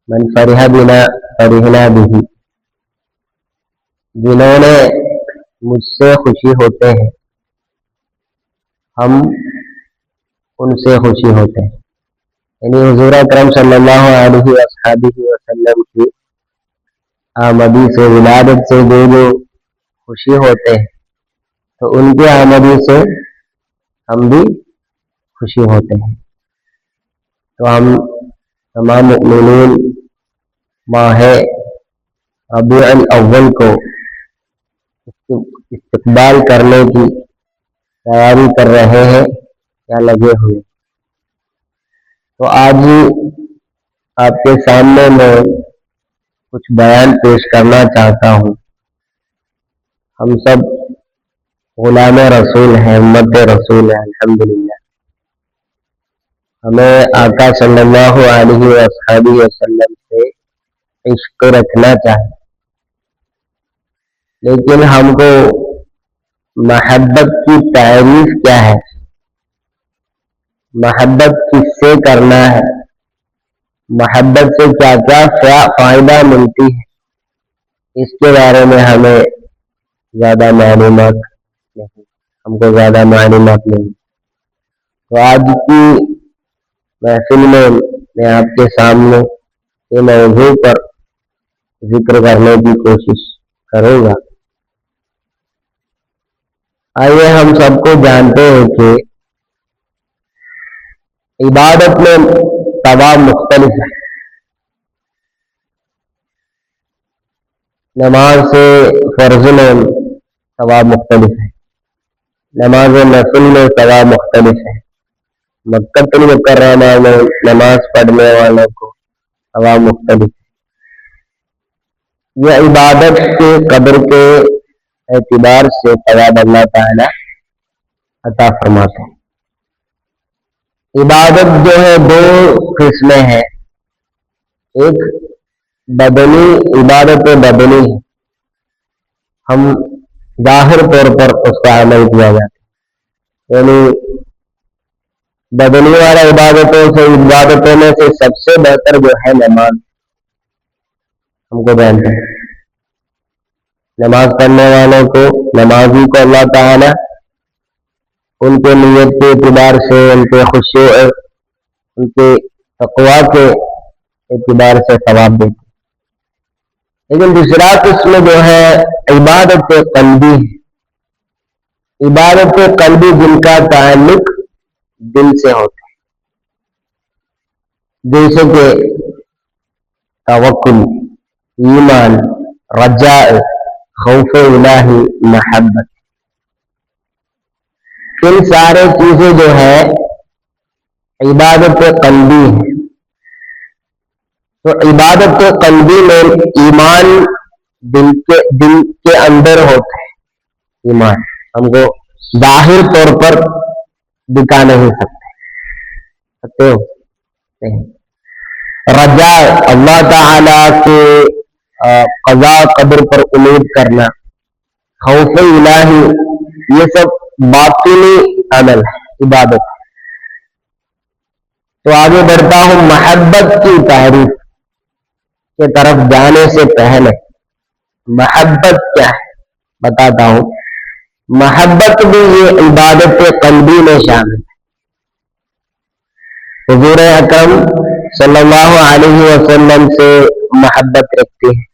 من فرح بنا فرحنا به، جنہوں نے مجھ سے خوشی ہوتے ہیں ہم ان سے خوشی ہوتے ہیں. یعنی حضور اکرم صلی اللہ علیہ وسلم کی آمدی سے، ولادت سے جو خوشی ہوتے ہیں تو ان کی آمدی سے ہم بھی خوشی ہوتے ہیں. تو ہم تمام مؤمنین ماہ ربیع الاول کو استقبال کرنے کی تیاری کر رہے ہیں یا لگے ہوئے. تو آج آپ کے سامنے میں کچھ بیان پیش کرنا چاہتا ہوں. ہم سب غلام رسول ہیں، امت رسول ہیں. الحمدللہ ہمیں آقا صلی اللہ علیہ وسلم سے عشق رکھنا چاہیے، لیکن ہم کو محبت کی تعریف کیا ہے، محبت کس سے کرنا ہے، محبت سے کیا کیا فائدہ ملتی ہے، اس کے بارے میں ہمیں زیادہ معلومات نہیں، ہم کو زیادہ معلومات نہیں. تو آج کی محفل میں آپ کے سامنے یہ موضوع پر ذکر کرنے کی کوشش کروں گا. آئیے ہم سب کو جانتے ہیں کہ عبادت میں ثواب مختلف ہے. نماز سے فرض میں ثواب مختلف ہے، نماز نفل میں ثواب مختلف ہے. مکہ المکرمہ میں نماز پڑھنے والوں کو ثواب مختلف ہے. یہ عبادت کے قدر کے اعتبار سے ثواب اللہ تعالی عطا فرماتے ہیں. عبادت جو ہے دو قسمیں ہیں. ایک بدنی عبادت بدنی ہے، ہم ظاہر طور پر اس کا عمل کیا جاتا ہے. یعنی بدنی والا عبادتوں میں سے سب سے بہتر جو ہے نماز. ہم کو جانتے ہیں نماز پڑھنے والوں کو، نمازی کو اللہ تعالی ان کے نیت کے اعتبار سے، ان کے خشوع، ان کے تقوی کے اعتبار سے ثواب دیتے. لیکن دوسرا قسم جو ہے عبادت قلبی ہے. عبادت قلبی جن کا تعلق دل سے ہوتا ہے، جیسے کہ توکل، ایمان، رجاء، خوف الہی، محبت. ان سارے چیزیں جو ہے عبادت قلبی ہے. تو عبادت قلبی میں ایمان دل کے اندر ہوتا ہے. ایمان ہم کو ظاہر طور پر دکھا نہیں سکتے ہو. رجاء اللہ تعالی کے قضاء قدر پر امید کرنا. خوف الہی یہ سب باطنی عمل ہے، عبادت. تو آگے بڑھتا ہوں محبت کی تعریف کی طرف جانے سے پہلے. محبت کیا ہے بتاتا ہوں. محبت بھی یہ عبادت قلبی میں شامل ہے. حضور اکرم صلی اللہ علیہ وسلم سے محبت رکھتے ہیں.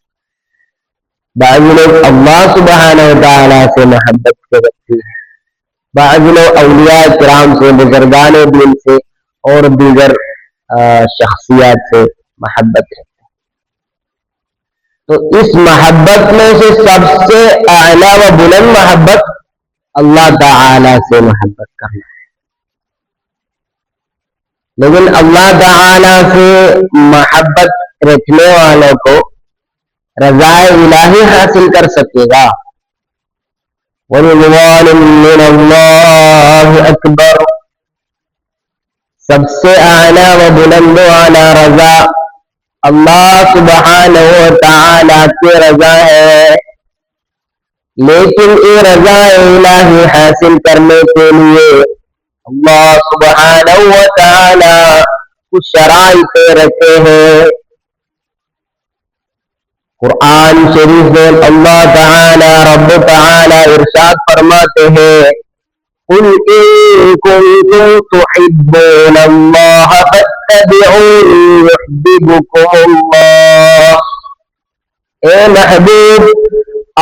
بعض لوگ اللہ سبحانہ وتعالی سے محبت رکھتے ہیں، بعض لوگ اولیاء کرام سے، بزرگان دین سے اور دیگر شخصیات سے محبت رکھتے ہیں. تو اس محبت میں سے سب سے اعلیٰ و بلند محبت اللہ تعالی سے محبت کرنا. لیکن اللہ تعالی سے محبت رکھنے والوں کو رضا الہی حاصل کر سکے گا. وَرِضْوَانٌ مِّنَ اللَّهِ أَكْبَرُ. سب سے اعلیٰ و بلند والا رضا اللہ سبحانہ و تعالی کی رضا ہے. لیکن یہ رضا الہی حاصل کرنے کے لیے اللہ سبحانہ و تعالی کچھ شرائط رکھے ہیں. قرآن شریف میں اللہ تعالی رب تعالی ارشاد فرماتے ہیں قل ان کنتم تحبون اللہ فاتبعونی یحببکم اللہ، اے محبوب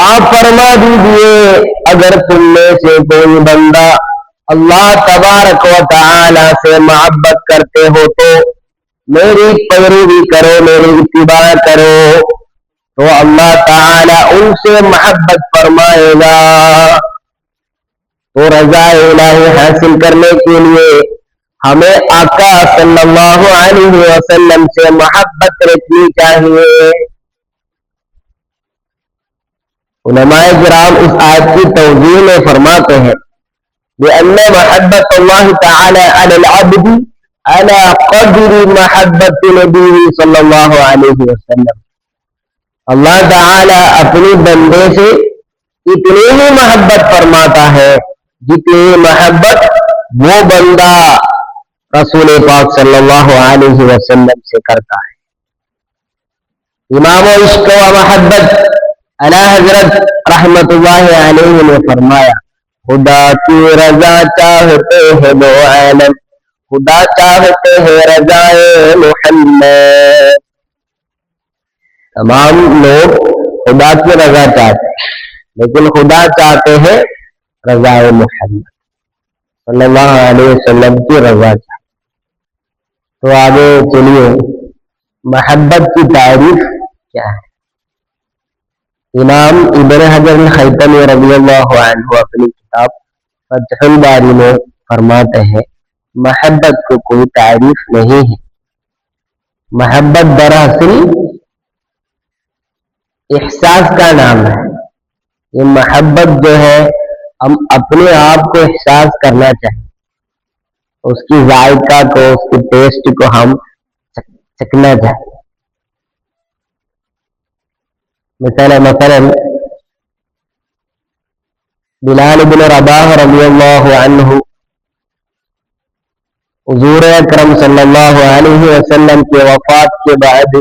آپ فرما دیجئے اگر تم میں سے کوئی بندہ اللہ تبارک و تعالی سے محبت کرتے ہو تو میری پیروی کرو، میری اتباع کرو، تو اللہ تعالی ان سے محبت فرمائے گا۔ تو رضا الہی حاصل کرنے کے لیے ہمیں آقا صلی اللہ علیہ وسلم سے محبت رکھنی چاہیے۔ علماء کرام اس آیت کی توضیح میں فرماتے ہیں بأن محبت اللہ تعالی علی العبد علی قدر محبت نبی صلی اللہ علیہ وسلم، اللہ تعالی اپنی بندے سے اتنی ہی محبت فرماتا ہے جتنی محبت وہ بندہ رسول پاک صلی اللہ علیہ وسلم سے کرتا ہے۔ امام عشق و محبت اعلیٰ حضرت رحمت اللہ علیہ نے فرمایا خدا کی رضا چاہتے ہیں دو عالم، خدا چاہتے ہیں رضائے محمد، تمام لوگ خدا کی رضا چاہتے ہیں لیکن خدا چاہتے ہیں رضا محمد صلی اللہ علیہ وسلم کی رضا چاہتے۔ تو آگے چلیے محبت کی تعریف کیا ہے؟ امام ابن حجر الخیتمی رضی اللہ عنہ اپنی کتاب فتح الباری میں فرماتے ہیں محبت کو کوئی تعریف نہیں ہے، محبت دراصل احساس کا نام ہے۔ یہ محبت جو ہے ہم اپنے آپ کو احساس کرنا چاہیے، اس کی ذائقہ کو، اس کی ٹیسٹ کو ہم چکھنا چاہیے۔ مثلا بلال بن رباح رضی اللہ عنہ حضور اکرم صلی اللہ علیہ وسلم کے وفات کے بعد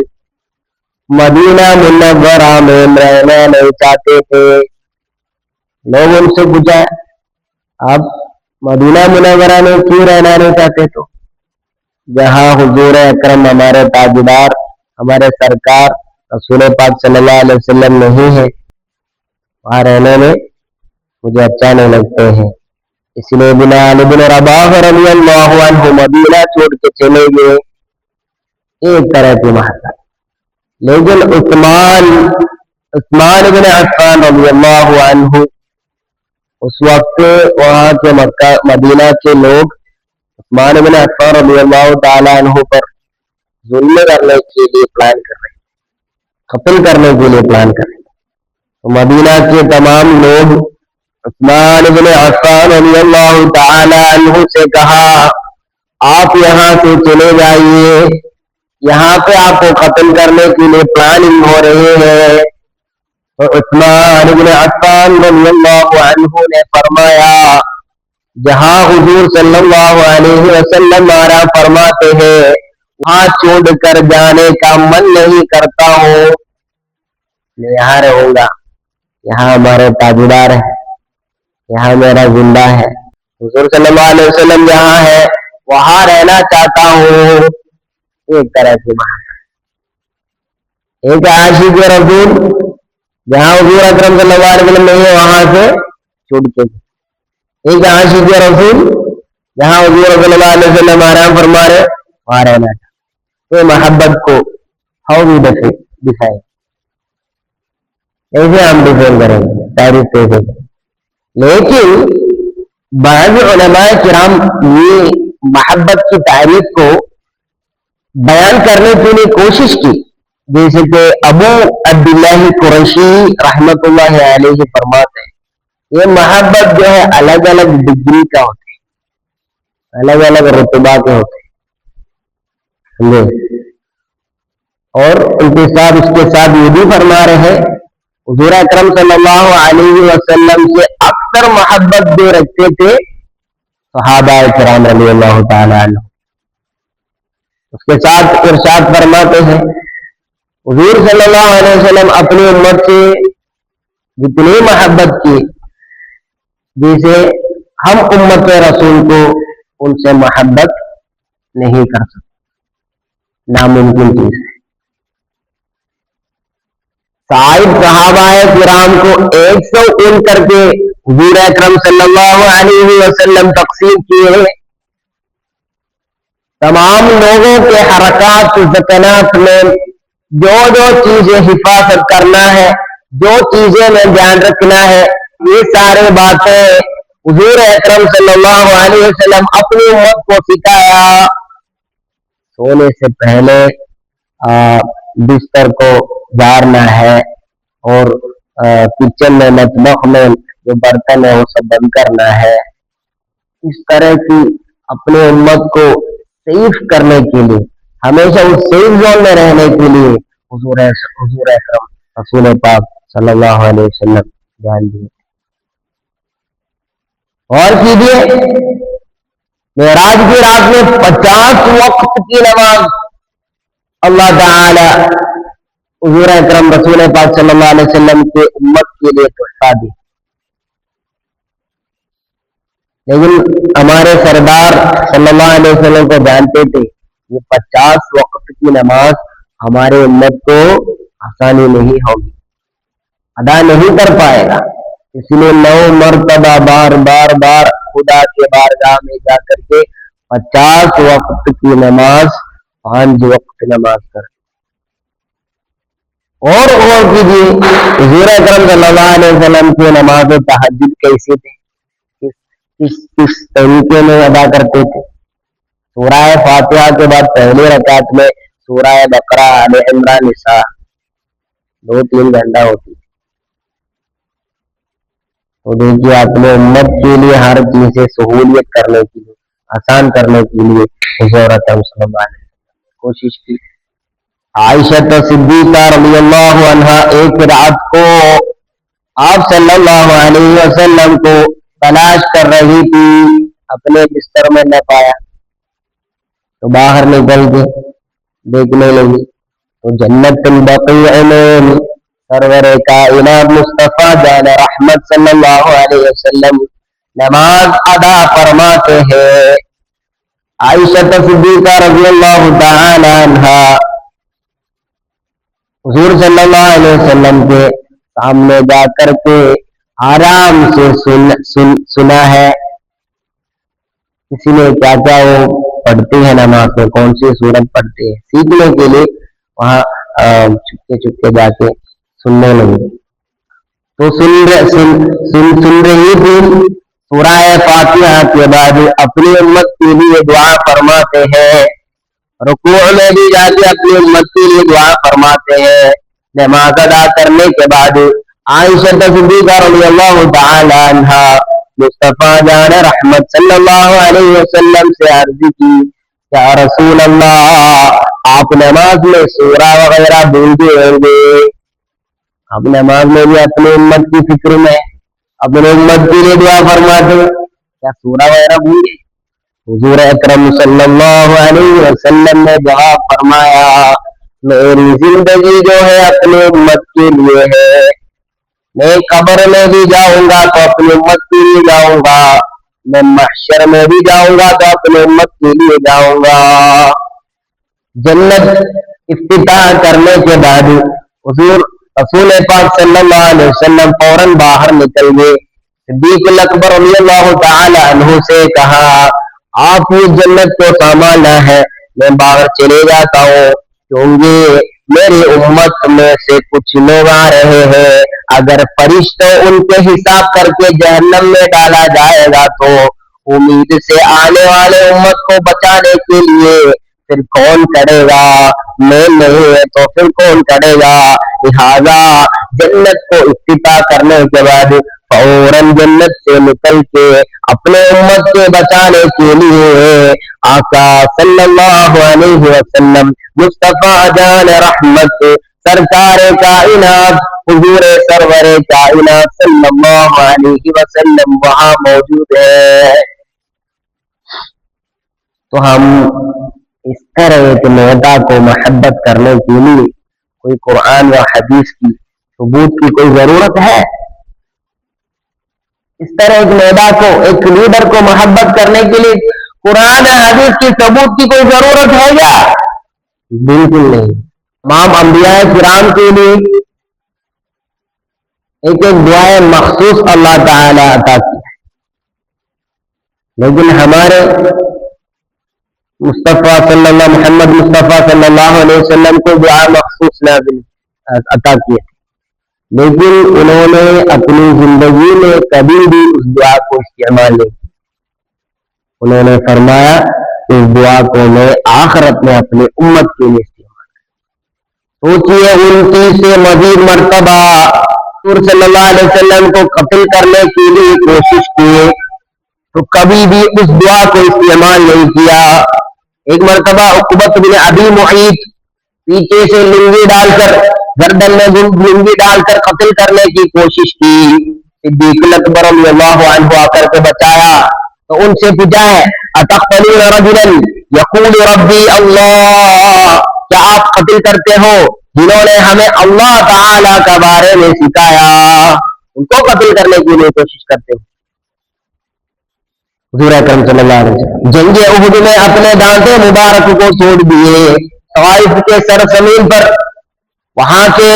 مدینہ منورہ میں رہنا نہیں چاہتے تھے۔ لوگ ان سے پوچھا آپ مدینہ منورہ میں کیوں رہنا نہیں چاہتے؟ تو جہاں حضور اکرم ہمارے تاجدار ہمارے سرکار رسول پاک صلی اللہ علیہ وسلم نہیں ہے، وہاں رہنے میں مجھے اچھا نہیں لگتے ہیں، اس لیے بلال بن رباح رضی اللہ عنہ مدینہ چھوڑ کے چلے گئے۔ ایک طرح کی محبت۔ لیکن عثمان بن عفان رضی اللہ عنہ اس وقت وہاں کے مدینہ کے لوگ عثمان بن عفان رضی اللہ تعالی عنہ پر ظلم کرنے کے لیے پلان کر رہے، قتل کرنے کے لیے پلان کر رہے۔ تو مدینہ کے تمام لوگ عثمان بن عفان رضی اللہ تعالی عنہ سے کہا آپ یہاں سے چلے جائیے، یہاں پہ آپ کو قتل کرنے کے لیے پلاننگ ہو رہی ہے۔ تو عثمان بن عفان رضی اللہ عنہ نے فرمایا جہاں حضور صلی اللہ علیہ وسلم آرام فرماتے ہیں وہاں چھوڑ کر جانے کا من نہیں کرتا ہوں، میں یہاں رہوں گا، یہاں ہمارے تاجدار ہے، یہاں میرا زندہ ہے، حضور صلی اللہ علیہ وسلم جہاں ہے وہاں رہنا چاہتا ہوں۔ ایک طرح کی محبت، ایک عاشق رسول جہاں حضور اکرم صلی اللہ علیہ وسلم نہیں ہے وہاں سے چھوٹ کے، ایک عاشق رسول جہاں حضور صلی اللہ علیہ وسلم آرام فرما رہے وہاں رہنا چاہتا۔ تو محبت کو ہاؤ وی ڈیفائن، ایسے ہم ڈیفائن کریں گے، تعریف کیسے کریں۔ لیکن بعض علماء کرام یہ محبت کی تعریف کو بیان کرنے کے لیے کوشش کی، جیسے کہ ابو عبداللہ قریشی رحمت اللہ علیہ فرماتے ہیں یہ محبت جو ہے الگ الگ ڈگری کا ہوتا ہے، الگ الگ رتبہ کے ہوتے ہیں، اور ان کے ساتھ اس کے ساتھ یہ بھی فرما رہے ہیں حضور اکرم صلی اللہ علیہ وسلم سے اکثر محبت جو رکھتے تھے صحابہ کرام رضی اللہ تعالی عنہ۔ اس کے ساتھ ارشاد فرماتے ہیں حضور صلی اللہ علیہ وسلم اپنی امت سے جتنی محبت کی جیسے ہم امت رسول کو ان سے محبت نہیں کر سکتے، ناممکن چیز ہے۔ صاحب صحابہ کرام کو 100 اون کر کے حضور اکرم صلی اللہ علیہ وسلم تقسیم کیے ہیں۔ تمام لوگوں کے حرکات سکنات میں جو جو چیزیں حفاظت کرنا ہے، جو چیزیں میں دھیان رکھنا ہے، یہ سارے باتیں حضور اکرم صلی اللہ علیہ وسلم اپنی امت کو سکھایا۔ سونے سے پہلے بستر کو جھاڑنا ہے، اور کچن میں مطبخ میں جو برتن ہے وہ سب بند کرنا ہے۔ اس طرح کی اپنے امت کو سیف کرنے کے لیے، ہمیشہ اس سیف زون میں رہنے کے لیے حضور اکرم رسول پاک صلی اللہ علیہ وسلم دھیان دیے۔ اور کیجیے، معراج کی رات میں 50 وقت کی نماز اللہ تعالی حضور اکرم رسول پاک صلی اللہ علیہ وسلم کے امت کے لیے تحفہ دی۔ لیکن ہمارے سردار صلی اللہ علیہ وسلم کو جانتے تھے یہ 50 وقت کی نماز ہمارے امت کو آسانی نہیں ہوگی، ادا نہیں کر پائے گا، اس لیے 9 مرتبہ بار بار بار خدا کے بارگاہ میں جا کر کے 50 وقت کی نماز 5 وقت نماز کر۔ اور کیجیے، حضور اکرم صلی اللہ علیہ وسلم کی نماز تہجد کیسے تھے، کس طریقے میں ادا کرتے تھے۔ سورہ فاتحہ کے بعد پہلی رکعت میں سورہ بقرہ، آل عمران، نساء 2-3 گھنٹہ ہوتی۔ تو دیکھیے اپنے امت کے لیے ہر چیز سے سہولیت کرنے کے لیے، آسان کرنے کے لیے حضور اکرم صلی اللہ علیہ وسلم کوشش کی۔ عائشہ صدیقہ رضی اللہ عنہا ایک رات کو آپ صلی اللہ علیہ وسلم کو تلاش کر رہی تھی، اپنے بستر میں نہ پایا تو باہر نکل کے دیکھنے لگی تو جنت البقیع میں سرور کائنات مصطفیٰ جان رحمت صلی اللہ علیہ وسلم نماز ادا فرماتے ہیں۔ عائشہ صدیقہ رضی اللہ تعالی عنہا حضور صلی اللہ علیہ وسلم کے سامنے جا کر کے آرام سے سنا ہے کسی نے کیا کیا وہ پڑھتے ہیں نماز میں، کون سی صورت پڑھتے ہیں، سیکھنے کے لیے وہاں چھپکے چھپکے جا کے سننے لگے تو سن رہی تھی۔ سورہ فاتحہ کے بعد اپنی امت کے لیے دعا فرماتے ہیں، رکوع میں بھی جا کے اپنی امت کے لیے دعا فرماتے ہیں۔ نماز ادا کرنے کے بعد عائشہ صدیقہ رضی اللہ تعالی عنہا مصطفیٰ جان رحمت صلی اللہ علیہ وسلم سے عرض کی، یا رسول اللہ آپ نماز میں سورہ وغیرہ بھول گئے ہوں گے، آپ نماز میں بھی اپنی امت کی فکر میں اپنے امت کے لیے دعا فرماتے، کیا سورہ وغیرہ بھول گئے؟ حضور اکرم صلی اللہ علیہ وسلم نے جواب فرمایا، میری زندگی جو ہے اپنے امت کے لیے ہے، میں قبر میں بھی جاؤں گا تو اپنی امت کے لیے جاؤں گا، میں محشر میں بھی جاؤں گا تو اپنے امت کے لیے جاؤں گا۔ جنت افتتاح کرنے کے بعد حضور رسول پاک صلی اللہ علیہ وسلم فوراً باہر نکل گئے۔ صدیق اکبر رضی اللہ تعالی عنہ سے کہا، آپ یہ جنت کو سنبھالنا ہے، میں باہر چلے جاتا ہوں، کیونکہ میری امت میں سے کچھ لوگ آ رہے ہیں، اگر فرشتوں ان کے حساب کر کے جہنم میں ڈالا جائے گا تو امید سے آنے والے امت کو بچانے کے لیے پھر کون کرے گا؟ میں نہیں ہے تو پھر کون کرے گا؟ لہذا جنت کو افتتاح کرنے کے بعد فوراً جنت سے نکل کے اپنے امت کے بچانے کے لیے آقا صلی اللہ علیہ وسلم مصطفیٰ جان رحمت سرکار کائنات حضور سرور کائنات صلی اللہ علیہ وسلم وہاں موجود ہے۔ تو ہم اس طرح ایک نیتا کو محبت کرنے کے لیے کوئی قرآن و حدیث کی ثبوت کی کوئی ضرورت ہے؟ اس طرح ایک نیتا کو، ایک لیڈر کو محبت کرنے کے لیے قرآن و حدیث کی ثبوت کی کوئی ضرورت ہے کیا؟ بالکل نہیں۔ تمام انبیاء کرام کے لیے ایک ایک دعائیں مخصوص اللہ تعالی عطا کی ہے، لیکن ہمارے مصطفیٰ صلی اللہ محمد مصطفیٰ صلی اللہ علیہ وسلم کو دعا مخصوص نازل عطا کی ہے، لیکن انہوں نے اپنی زندگی میں کبھی بھی اس دعا کو استعمال نہیں کیا۔ انہوں نے فرمایا اس دعا کو میں آخرت میں اپنی امت کے لیے استعمال کروں۔ سوچئے 29 سے مزید مرتبہ حضور صلی اللہ علیہ وسلم کو قتل کرنے کے لیے کوشش کیے تو کبھی بھی اس دعا کو استعمال نہیں کیا۔ ایک مرتبہ عقبۃ بن ابی معیط پیچھے سے لنگی ڈال کر، گردن میں لنگی ڈال کر قتل کرنے کی کوشش کی، صدیق اکبر رضی اللہ عنہ آ کر کے بچایا تو ان سے پوچھا ہے اتقتلون رجلا یقول ربی اللہ، کیا آپ قتل کرتے ہو جنہوں نے ہمیں اللہ تعالی کا بارے میں سکھایا، ان کو قتل کرنے کے لیے کوشش کرتے ہو؟ حضور اکرم صلی اللہ علیہ وسلم جنگ احد میں اپنے دانتیں مبارک کو توڑ دیے، طائف کے سرزمین پر وہاں کے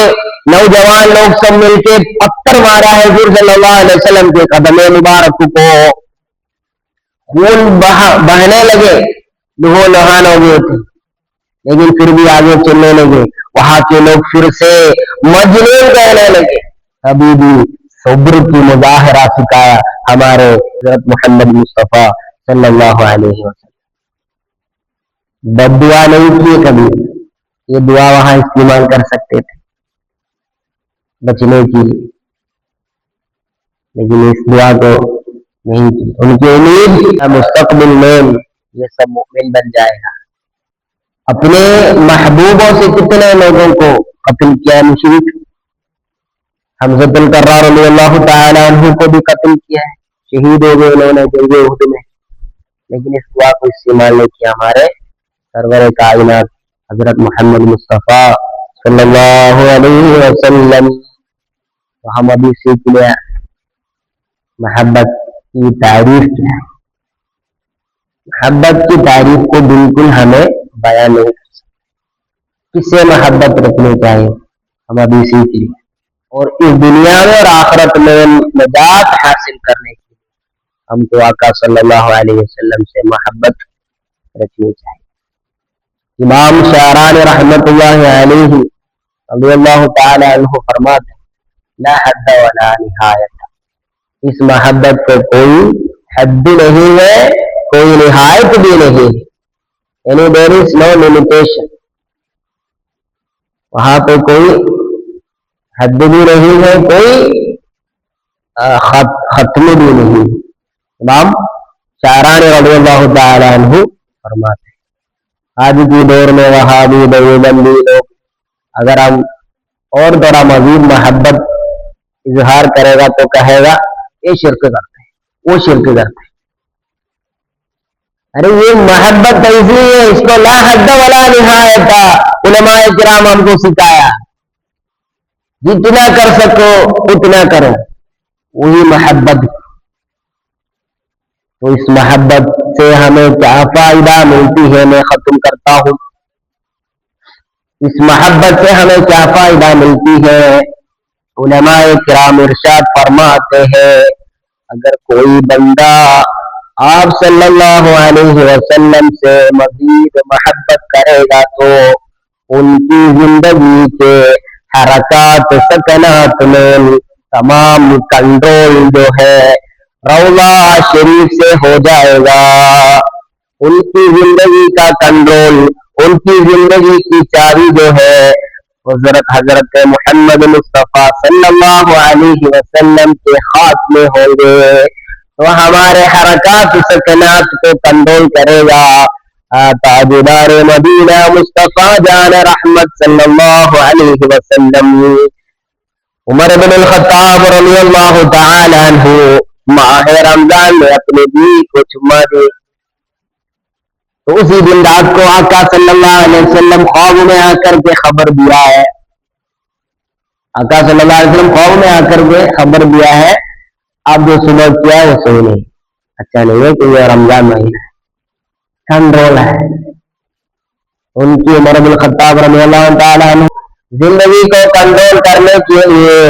نوجوان لوگ سب مل کے پتھر مارا ہے حضور صلی اللہ علیہ وسلم کے قدم مبارک کو، خون بہنے لگے، لہو لہان ہو گئے تھے، لیکن پھر بھی آگے چلنے لگے۔ وہاں کے لوگ پھر سے مجنون کہنے لگے، ابھی بھی صبر کی مظاہرہ سکھایا ہمارے حضرت محمد مصطفیٰ صلی اللہ علیہ وسلم۔ بد دعا نہیں کی کبھی، یہ دعا وہاں استعمال کر سکتے تھے بچنے کے لیے، لیکن اس دعا کو نہیں کی۔ ان کی امید مستقبل میں یہ سب مومن بن جائے گا۔ اپنے محبوبوں سے کتنے لوگوں کو قتل کیا مشرک، حمزہ الکرار رضی اللہ تعالی عنہ کو بھی قتل کیا ہے، شہید ہو گئے انہوں نے جنگ احد میں، لیکن اس دعا کو استعمال نہیں کیا ہمارے سرور کائنات حضرت محمد مصطفیٰ صلی اللہ علیہ وسلم۔ تو ہم ابھی سیکھ لیا محبت کی تعریف کیا ہے۔ محبت کی تعریف کو بالکل ہمیں بیان نہیں کر سکتے، کس سے محبت رکھنی چاہیے ہم ابھی سیکھ لیں، اور اس دنیا میں اور آخرت میں نجات حاصل کرنے کے لیے ہم کو آقا صلی اللہ علیہ وسلم سے محبت رکھنی چاہیے۔ امام شعرانی رحمت اللہ علیہ رضی اللہ تعالی عنہ فرماتے ہیں لا حد ولا نہایت، اس محبت کو کوئی حد نہیں ہے، کوئی نہایت بھی نہیں ہے، یعنی there is no limitation، وہاں پہ کوئی حد بھی نہیں ہے، کوئی ختم بھی نہیں ہے۔ امام شعرانی رضی اللہ تعالی عنہ فرماتے ہیں آج کی دور میں وہابی دیوبندی لوگ اگر ہم اور تھوڑا مزید محبت اظہار کرے گا تو کہے گا یہ شرک کرتے ہیں، وہ شرک کرتے ہیں۔ ارے یہ محبت ایسی ہے، اس کو لا حد ولا نہایت علماء کرام ہم کو سکھایا، جتنا کر سکو اتنا کرو، وہی محبت۔ تو اس محبت سے ہمیں کیا فائدہ ملتی ہے، میں ختم کرتا ہوں، اس محبت سے ہمیں کیا فائدہ ملتی ہے۔ علماء کرام ارشاد فرماتے ہیں اگر کوئی بندہ آپ صلی اللہ علیہ وسلم سے مزید محبت کرے گا تو ان کی زندگی کے حرکات سکنات میں تمام کنٹرول جو ہے روضہ شریف سے ہو جائے گا، ان کی زندگی کا کنٹرول، ان کی زندگی کی چابی جو ہے حضرت محمد مصطفیٰ صلی اللہ علیہ وسلم کے ہاتھ میں ہوں گے، تو ہمارے حرکات سکنات کو کنٹرول کرے گا تاجدار مدینہ مصطفیٰ جان رحمت صلی اللہ علیہ وسلم عمر بن الخطاب رضی اللہ تعالی عنہ ماہ رمضان میں اپنے بیوی کو چما دے، تو اسی دن رات کو آقا صلی اللہ علیہ وسلم خواب میں آ کر کے خبر دیا ہے آقا صلی اللہ علیہ وسلم قوم میں آ کر کے خبر دیا ہے آپ جو صبح کیا وہ صحیح نہیں، اچھا نہیں ہے کہ یہ رمضان مہینہ ہے، کنٹرول ہے ان کی۔ عمر بن الخطاب رضی اللہ تعالیٰ عنہ زندگی کو کنٹرول کرنے کے لیے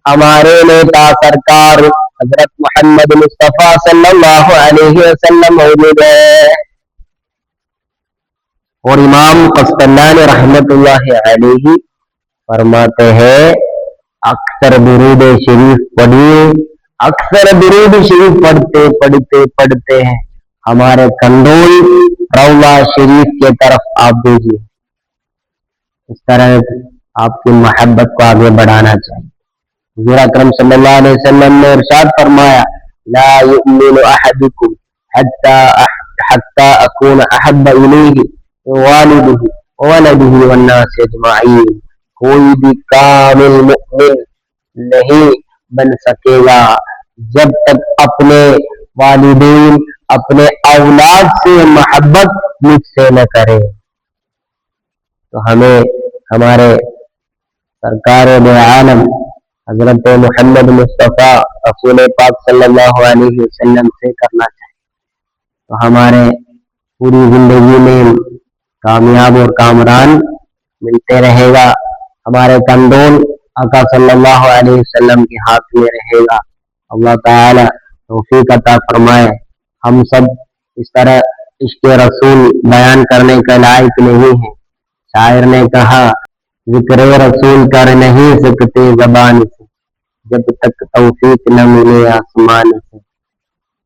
ہمارے نیتا سرکار حضرت محمد مصطفیٰ صلی اللہ علیہ وسلم موجود ہے، اور امام قسطلانی رحمت اللہ علیہ فرماتے ہیں اکثر درود شریف پڑھیے، اکثر درود شریف پڑھتے پڑھتے پڑھتے ہیں ہمارے کنڈول روضہ شریف کے طرف آپ دیجیے۔ اس طرح آپ کی محبت کو آگے بڑھانا چاہیے۔ حضور اکرم صلی اللہ علیہ وسلم نے ارشاد فرمایا لا یؤمن احدکم حتی اکون احب الیہ والدہ وولدہ والناس اجمعین، کوئی بھی کامل مؤمن نہیں بن سکے گا جب تک اپنے والدین اپنے اولاد سے محبت مجھ سے نہ کرے۔ تو ہمیں ہمارے سرکار دو عالم حضرت محمد مصطفیٰ رسول پاک صلی اللہ علیہ وسلم سے کرنا چاہیے، تو ہمارے پوری زندگی میں کامیاب اور کامران ملتے رہے گا، ہمارے کنڈول آقا صلی اللہ علیہ وسلم کے ہاتھ میں رہے گا۔ اللہ تعالی توفیق عطا فرمائے۔ ہم سب اس طرح عشق رسول بیان کرنے کے لائق نہیں ہیں۔ شاعر نے کہا ذکر رسول کر نہیں سکتے زبان سے جب تک توفیق نہ ملے آسمان سے،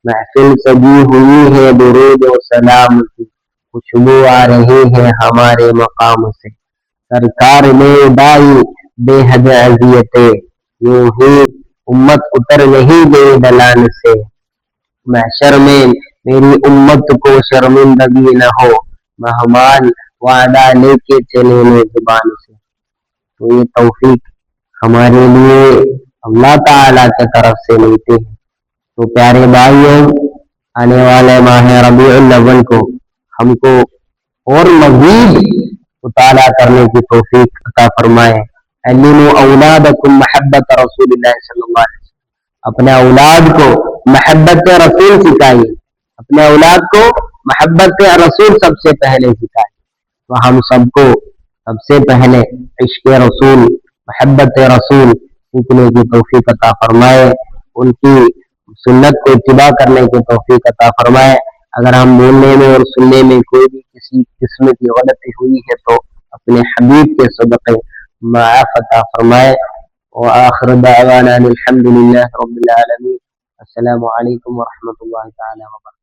محفل سجی ہوئی ہے درود و سلام کی، خوشبو آ رہی ہے ہمارے مقام سے، سرکار نے اٹھائی بے حد اذیتیں، یوں ہی امت اتر نہیں گئی ڈلان سے، محشر میں میری امت کو شرمندگی نہ ہو، مہمان وعدہ لے کے چلے لے زبان سے۔ تو یہ توفیق ہمارے لیے اللہ تعالیٰ کی طرف سے ملتی ہے۔ تو پیارے بھائیوں، آنے والے ماہ ربیع الاول کو ہم کو اور مزید مطالعہ کرنے کی توفیق عطا فرمائے۔ علموا اولادکم محبت رسول اللہ صلی اللہ علیہ وسلم، اپنے اولاد کو محبت رسول سکھائیے، اپنے اولاد کو محبت رسول سب سے پہلے سکھائیے۔ تو ہم سب کو سب سے پہلے عشق رسول، محبت رسول سیکھنے کی توفیق عطا فرمائے، ان کی سنت کو اتباع کرنے کی توفیق عطا فرمائے۔ اگر ہم بولنے میں اور سننے میں کوئی بھی کسی قسم کی غلطی ہوئی ہے تو اپنے حبیب کے صدقے معاف عطا فرمائے۔ وآخر دعوانا الحمد للہ رب العالمین۔ السلام علیکم ورحمۃ اللہ تعالی وبرکاتہ۔